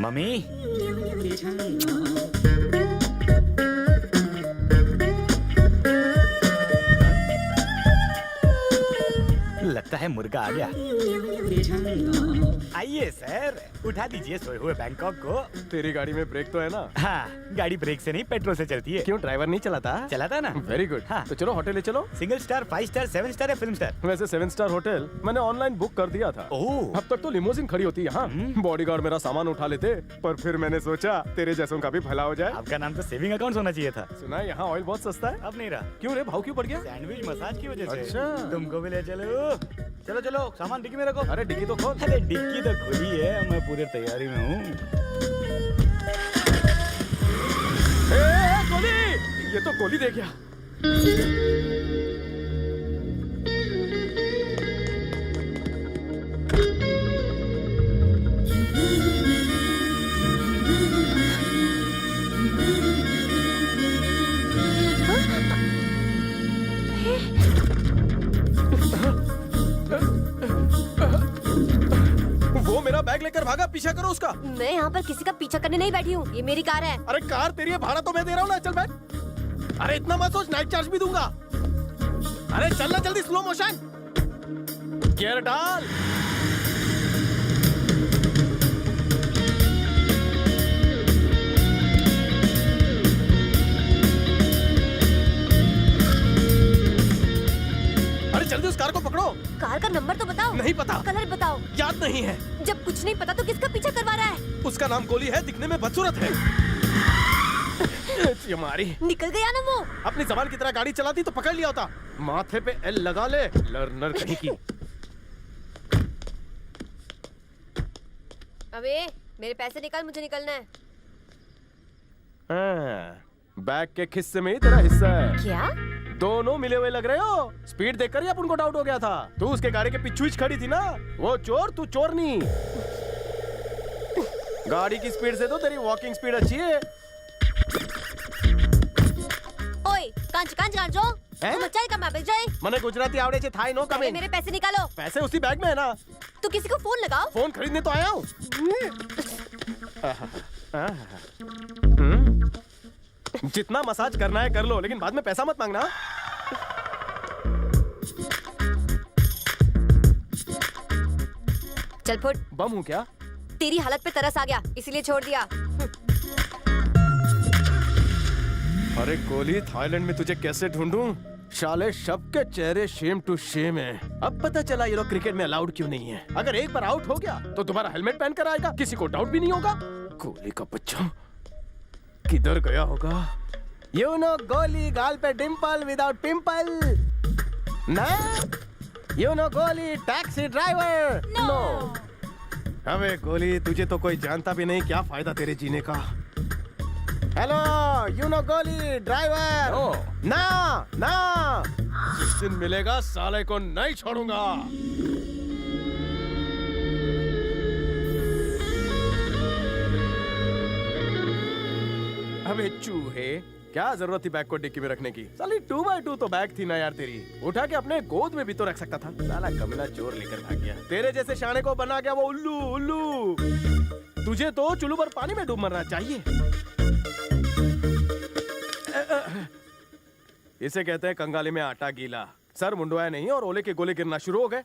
Mummy लगता है मुर्गा आ गया। आइए सर, उठा दीजिए सोए हुए बैंकॉक को। तेरी गाड़ी में ब्रेक तो है ना? हाँ, गाड़ी ब्रेक से नहीं पेट्रोल से चलती है। क्यों, ड्राइवर नहीं चलाता? चलाता ना। Very good. हाँ। तो चलो होटल ले चलो। सिंगल स्टार, 5 स्टार, 7 स्टार या फिल्म स्टार? वैसे 7 स्टार होटल मैंने ऑनलाइन बुक कर दिया था। ओह। अब तक तो लिमोजिन खड़ी होती है यहाँ। बॉडीगार्ड मेरा सामान उठा लेते, पर फिर मैंने सोचा तेरे जैसों का भी भला हो जाए। आपका नाम तो सेविंग अकाउंट होना चाहिए था। सुना है यहाँ ऑयल बहुत सस्ता है। अब नहीं रहा। क्यों रे, भाव क्यों बढ़ गया? सैंडविच मसाज की वजह से। अच्छा। तुमको भी ले चलो। चलो चलो, सामान डिक्की में रखो। अरे डिक्की तो खोल। अरे डिक्की तो खुली है, मैं पूरी तैयारी में हूँ। गोली! ये तो गोली दे गया। वो मेरा बैग लेकर भागा, पीछा करो उसका। मैं यहाँ पर किसी का पीछा करने नहीं बैठी हूँ, ये मेरी कार है। अरे कार तेरी है, भाड़ा तो मैं दे रहा हूँ ना, चल बैठ। अरे इतना मत सोच, नाइट चार्ज भी दूंगा। अरे चलना जल्दी, स्लो मोशन। गियर डाल। अरे जल्दी उस कार को पकड़ो। कार का नंबर तो बताओ। नहीं पता। कलर बताओ। याद नहीं है। जब कुछ नहीं पता तो किसका पीछा करवा रहा है? उसका नाम गोली है, दिखने में बदसूरत है। ये मारी। निकल गया ना वो। अपनी जबान की तरह गाड़ी चलाती तो पकड़ लिया होता। माथे पे एल लगा ले, लर्नर कहीं की। अबे मेरे पैसे निकाल, मुझे निकलना है। बैग के खिस्से में ही तेरा हिस्सा है। क्या? दोनों मिले हुए लग रहे हो। स्पीड देखकर ही अपन को डाउट हो गया था। तू उसके गाड़ी के पीछू ही खड़ी थी ना। वो चोर, तू चोर नहीं। गाड़ी की स्पीड से तो तेरी वॉकिंग स्पीड अच्छी है। ओए कांच कांच कांचो, तुम अच्छा का मैप जाए। मने गुजराती आवड़े छे, थाई नो कमिंग। मेरे पैसे निकालो। पैसे उसी बैग में है ना। तो किसी को फोन लगाओ। फोन खरीदने तो आया हूँ। जितना मसाज करना है कर लो, लेकिन बाद में पैसा मत मांगना। चल फुट। बम हूँ क्या? तेरी हालत पे तरस आ गया, इसीलिए छोड़ दिया। अरे गोली, थाईलैंड में तुझे कैसे ढूंढूं? शाले सबके चेहरे शेम टू शेम है। अब पता चला ये लोग क्रिकेट में अलाउड क्यों नहीं है। अगर एक बार आउट हो गया तो दोबारा हेलमेट पहन कर आएगा, किसी को डाउट भी नहीं होगा। गोली का बच्चा किधर गया होगा? यू नो गोली, गाल पे डिम्पल विदाउट पिंपल ना। यू नो गोली, टैक्सी ड्राइवर नो। अबे गोली, तुझे तो कोई जानता भी नहीं, क्या फायदा तेरे जीने का। हेलो, यू नो गोली ड्राइवर। ना ना, जिस दिन मिलेगा साले को नहीं छोड़ूंगा। अबे चूहे, क्या जरूरत थी बैग को डिक्की में रखने की? साली 2x2 तो बैग थी ना यार तेरी। उठा के अपने गोद में भी तो रख सकता था। साला कमीना चोर लेकर भाग गया। तेरे जैसे शाने को बना गया वो उल्लू उल्लू। तुझे तो चुल्लू पर पानी में डूब मरना चाहिए। इसे कहते हैं कंगाली में आटा गीला। सर मुंडवाया नहीं और ओले के गोले गिरना शुरू हो गए।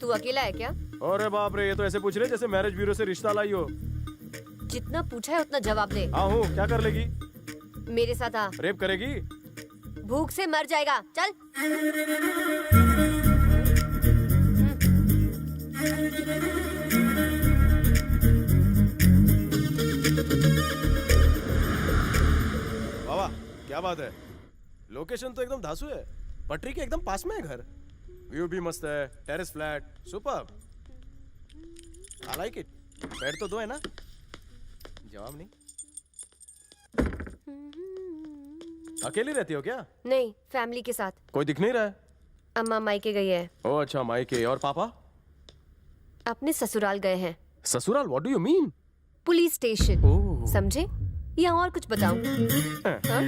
तू अकेला है क्या? अरे बाप रे, ये तो ऐसे पूछ रहे जैसे मैरिज ब्यूरो से रिश्ता लाई हो। जितना पूछा है उतना जवाब दे। हाँ हूँ, क्या कर लेगी? मेरे साथ आ। रेप करेगी? भूख से मर जाएगा, चल। बाबा क्या बात है? लोकेशन तो एकदम धांसू है। पटरी के एकदम पास में है घर। व्यू भी मस्त है, terrace flat, superb. I like it. Bed तो दो है ना? जवाब नहीं। अकेली रहती हो क्या? नहीं, फैमिली के साथ। कोई दिख नहीं रहा है। अम्मा मायके गई है। ओह अच्छा, मायके। और पापा? अपने ससुराल गए हैं। ससुराल? What do you mean? Police station. Oh. समझे या और कुछ बताऊं? हाँ?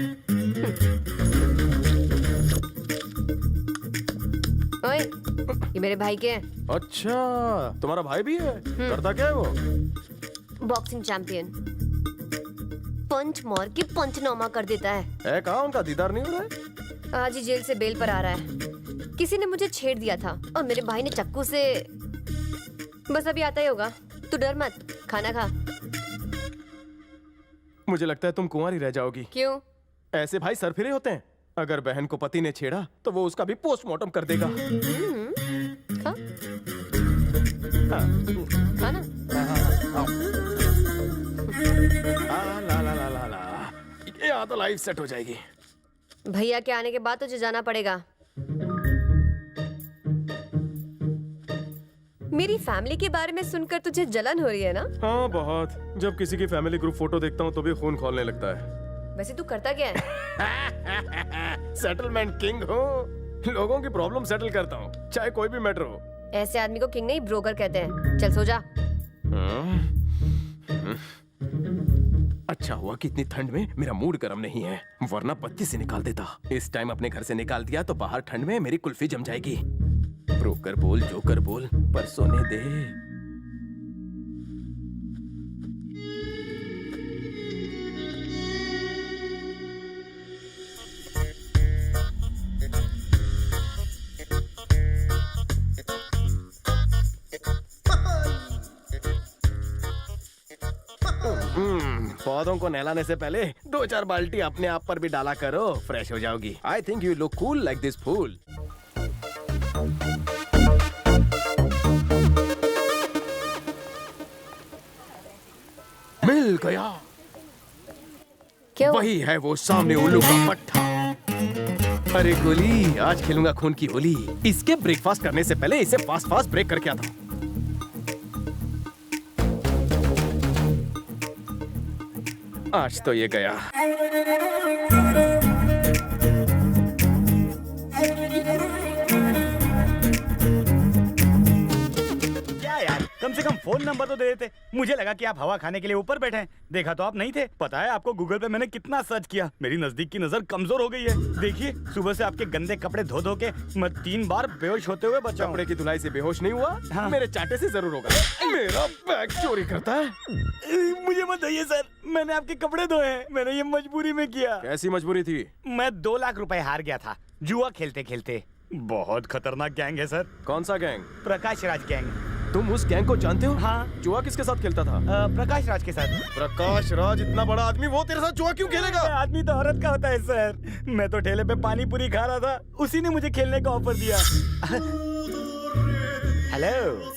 ओए, ये मेरे भाई के हैं। अच्छा, तुम्हारा भाई भी है? करता क्या है वो? Boxing champion. पंच मार के पंचनामा कर देता है। कहाँ उनका दीदार नहीं हो रहा है? आज ही जेल से बेल पर आ रहा है। किसी ने मुझे छेड़ दिया था और मेरे भाई ने चाकू से। बस अभी आता ही होगा। तू डर मत, खाना खा। मुझे लगता है तुम कुंवारी रह जाओगी। क्यों? ऐसे भाई सरफिरे होते हैं। अगर बहन को पति ने छेड़ा तो वो उसका भी पोस्टमार्टम कर देगा। खा हाँ। खाना। ला ला ला ला ला। यहाँ तो लाइफ सेट हो जाएगी। भैया के आने के बाद तुझे जाना पड़ेगा। मेरी फैमिली के बारे में सुनकर तुझे जलन हो रही है ना? हाँ बहुत। जब किसी की फैमिली ग्रुप फोटो देखता हूँ तो भी खून खौलने लगता है। वैसे तू करता क्या है? सेटलमेंट किंग हूँ। लोगों की प्रॉब्लम सेटल करता हूँ, चाहे कोई भी मैटर हो। ऐसे आदमी को किंग नहीं ब्रोकर कहते हैं। चल सो जा। अच्छा हुआ कि इतनी ठंड में मेरा मूड गर्म नहीं है, वरना बत्ती से निकाल देता। इस टाइम अपने घर से निकाल दिया तो बाहर ठंड में मेरी कुल्फी जम जाएगी। ब्रोकर बोल, जोकर बोल, पर सोने दे। पौधों को नहलाने से पहले 2-4 बाल्टी अपने आप पर भी डाला करो, फ्रेश हो जाओगी। I think you look cool like this fool. मिल गया। क्यों? वही है वो सामने उल्लू का पट्टा। अरे गोली, आज खेलूंगा खून की होली। इसके ब्रेकफास्ट करने से पहले इसे फास्ट फास्ट ब्रेक करके आता हूँ। आज तो ये गया। क्या यार, कम से कम फोन नंबर तो दे देते। मुझे लगा कि आप हवा खाने के लिए ऊपर बैठे हैं। देखा तो आप नहीं थे। पता है आपको, गूगल पे मैंने कितना सर्च किया। मेरी नजदीक की नजर कमजोर हो गई है। देखिए, सुबह से आपके गंदे कपड़े धो धो के मैं 3 बार बेहोश होते हुए बचा हूं। कपड़े की धुलाई से बेहोश नहीं हुआ? हाँ। मेरे चाटे से जरूर होगा। मेरा बैग चोरी करता है। मुझे बताइए सर, मैंने आपके कपड़े धोए हैं। मैंने ये मजबूरी में किया। कैसी मजबूरी थी? मैं 2 लाख रुपए हार गया था जुआ खेलते खेलते। बहुत खतरनाक गैंग है सर। कौन सा गैंग? प्रकाश राज गैंग। तुम उस गैंग को जानते हो? हाँ। जुआ किसके साथ खेलता था? प्रकाश राज के साथ। प्रकाश राज इतना बड़ा आदमी, वो तेरे साथ जुआ क्यों खेलेगा? आदमी तो औरत का होता है सर। मैं तो ठेले पे पानी पूरी खा रहा था, उसी ने मुझे खेलने का ऑफर दिया। हेलो।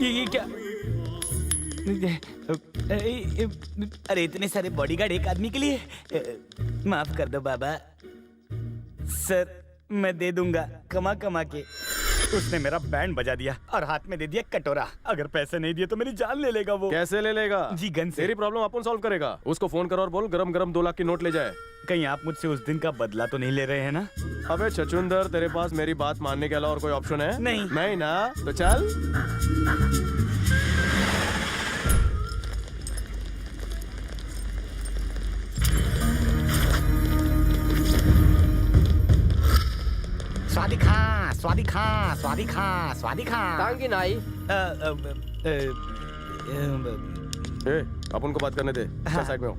ये क्या? अरे इतने सारे बॉडीगार्ड एक आदमी के लिए? माफ कर दो बाबा। सर मैं दे दूंगा कमा कमा के। उसने मेरा बैंड बजा दिया और हाथ में दे दिया कटोरा। अगर पैसे नहीं दिए तो मेरी जान ले लेगा वो। कैसे ले लेगा? जी गन से। तेरी प्रॉब्लम अपन सॉल्व करेगा। उसको फोन कर और बोल गरम गरम 2 लाख की नोट ले जाए। कहीं आप मुझसे उस दिन का बदला तो नहीं ले रहे हैं ना? अबे छछुंदर, तेरे पास मेरी बात मानने के अलावा और कोई ऑप्शन है? नहीं ना, तो चल। स्वादिखा स्वादिखा स्वादिखा स्वादिखा। टांगी नाई। अपन को बात करने दे। हाँ। साइड में हो।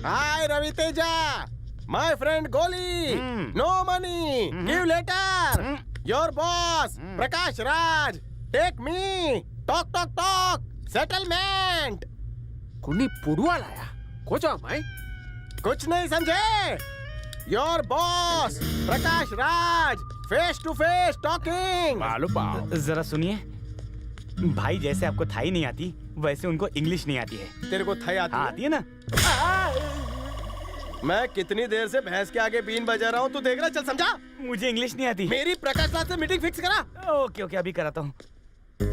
Hi Ravi Teja, my friend Goli. No money, give letter. Your boss Prakash Raj, take me. Talk talk talk, settlement. कुनी पुड़वा लाया खोजा मैं कुछ नहीं समझे? Your boss Prakash Raj, face to face talking. मालूम पाओ जरा सुनिए, भाई जैसे आपको थाई नहीं आती वैसे उनको इंग्लिश नहीं आती है। तेरे को थाई आती हाँ, है? आती है ना? मैं कितनी देर से भैंस के आगे बीन बजा रहा हूँ, तू देख रहा? चल समझा। मुझे इंग्लिश नहीं आती। मेरी प्रकाश राज से मीटिंग फिक्स करा। ओके ओके, अभी कराता हूँ।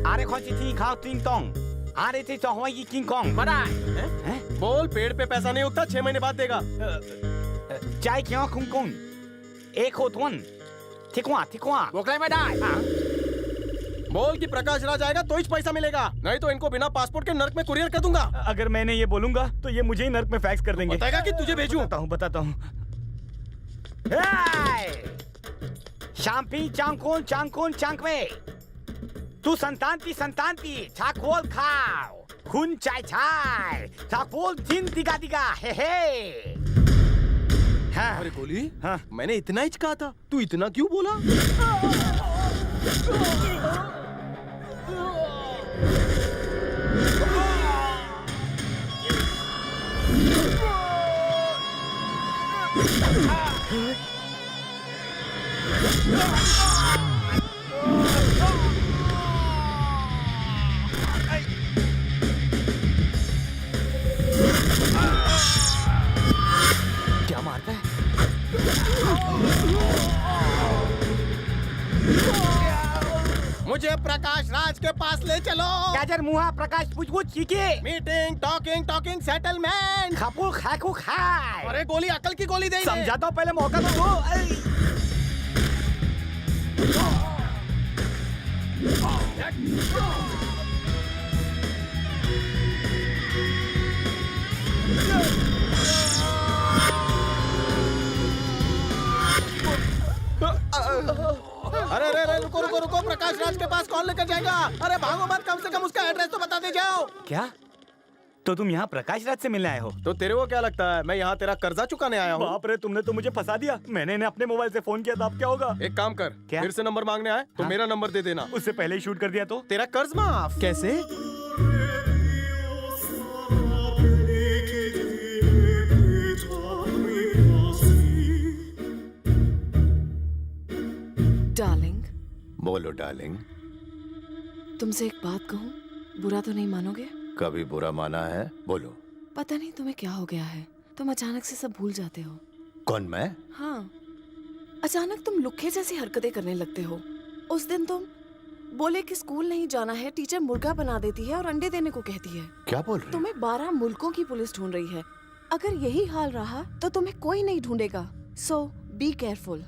अरे कौन सी थी खाओ टिंग टोंग। अरे थी तो हुआ ये किंग कॉन्ग। बड़ा हैं? बोल, पेड़ पे पैसा नहीं उगता, 6 महीने बाद देगा। चाय क्यों खुंग कुंग एक हो तुन थिकवा थिकवा वो क्लेम मेंได้ बोल कि प्रकाश राज आएगा तो ही पैसा मिलेगा, नहीं तो इनको बिना पासपोर्ट के नर्क में कुरियर कर दूंगा। अगर मैंने ये बोलूंगा तो ये मुझे ही नर्क में फैक्स कर देंगे। बताएगा कि तुझे भेजूं? बताता हूँ। शाम्पी चांगकोन चांगकोन चांगवे, तू संतांती चाकोल खाओ, खून चाय चाय, चाकोल तीन दिगा दिगा, हे हे। हाँ। अरे गोली, हाँ। मैंने इतना ही कहा था, तू इतना क्यों बोला? क्या मारता है? मुझे प्रकाश राज के पास ले चलो। गाजर मुहा प्रकाश पूछ चीके, मीटिंग टॉकिंग सेटलमेंट। खापू खाकू खाए। अरे गोली, अकल की गोली दे। समझाता हूँ, पहले मौका तो दो। अरे अरे रुको, प्रकाश राज के पास कौन लेकर जाएगा? अरे भागो मत, कम से कम उसका एड्रेस तो बता दे जाओ। क्या? तो तुम यहाँ प्रकाश राज से मिलने आए हो? तो तेरे को क्या लगता है मैं यहाँ तेरा कर्जा चुकाने आया हूँ? बाप रे, तुमने तो मुझे फंसा दिया। मैंने इन्हें अपने मोबाइल से फोन किया था, अब क्या होगा? एक काम कर, क्या? फिर से नंबर मांगने आए तो हाँ? मेरा नंबर दे देना। उससे पहले ही शूट कर दिया तो? तेरा कर्ज माफ। कैसे? डार्लिंग, बोलो डार्लिंग। तुमसे एक बात कहूँ, बुरा तो नहीं मानोगे? कभी बुरा माना है? बोलो। पता नहीं तुम्हें क्या हो गया है, तुम अचानक से सब भूल जाते हो। कौन, मैं? हाँ, अचानक तुम लुक्खे जैसी हरकतें करने लगते हो। उस दिन तुम बोले कि स्कूल नहीं जाना है, टीचर मुर्गा बना देती है और अंडे देने को कहती है। क्या बोल रहे? तुम्हें 12 मुल्कों की पुलिस ढूंढ रही है। अगर यही हाल रहा तो तुम्हें कोई नहीं ढूंढेगा। सो बी केयरफुल।